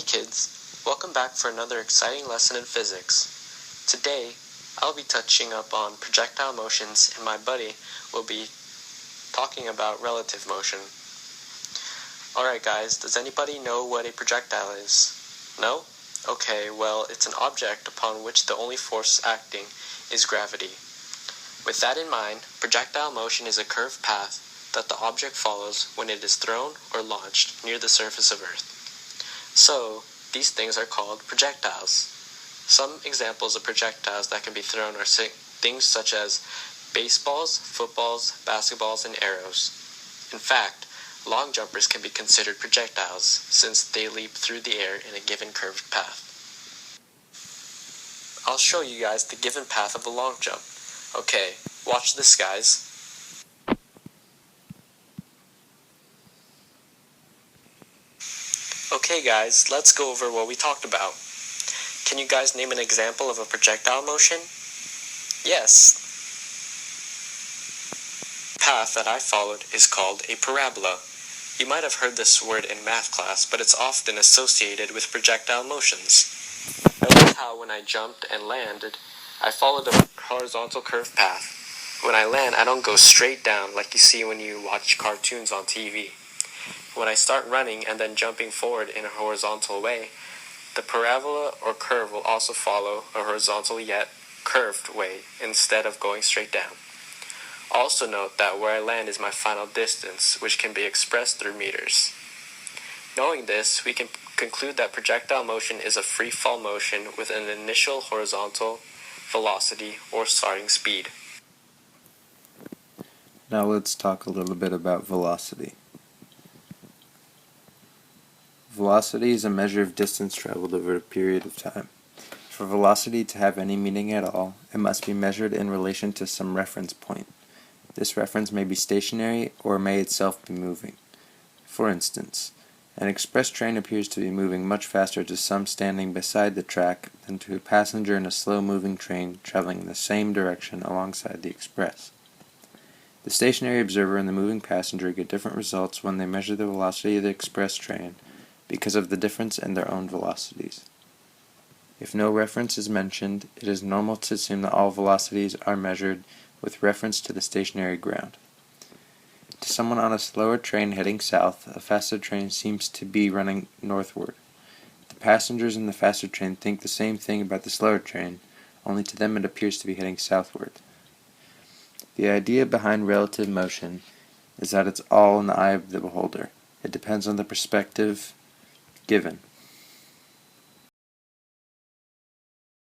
kids, welcome back for another exciting lesson in physics. Today, I'll be touching up on projectile motions and my buddy will be talking about relative motion. Alright guys, does anybody know what a projectile is? No? Okay, well, it's an object upon which the only force acting is gravity. With that in mind, projectile motion is a curved path that the object follows when it is thrown or launched near the surface of Earth. So, these things are called projectiles. Some examples of projectiles that can be thrown are things such as baseballs, footballs, basketballs, and arrows. In fact, long jumpers can be considered projectiles since they leap through the air in a given curved path. I'll show you guys the given path of a long jump. Okay, watch this guys. Okay guys, let's go over what we talked about. Can you guys name an example of a projectile motion? Yes. The path that I followed is called a parabola. You might have heard this word in math class, but it's often associated with projectile motions. Notice how when I jumped and landed, I followed a horizontal curved path. When I land, I don't go straight down like you see when you watch cartoons on TV. When I start running and then jumping forward in a horizontal way, the parabola or curve will also follow a horizontal yet curved way instead of going straight down. Also note that where I land is my final distance, which can be expressed through meters. Knowing this, we can conclude that projectile motion is a free fall motion with an initial horizontal velocity or starting speed. Now let's talk a little bit about velocity. Velocity is a measure of distance traveled over a period of time. For velocity to have any meaning at all, it must be measured in relation to some reference point. This reference may be stationary or may itself be moving. For instance, an express train appears to be moving much faster to some standing beside the track than to a passenger in a slow-moving train traveling in the same direction alongside the express. The stationary observer and the moving passenger get different results when they measure the velocity of the express train because of the difference in their own velocities. If no reference is mentioned, it is normal to assume that all velocities are measured with reference to the stationary ground. To someone on a slower train heading south, a faster train seems to be running northward. The passengers in the faster train think the same thing about the slower train, only to them it appears to be heading southward. The idea behind relative motion is that it's all in the eye of the beholder. It depends on the perspective given.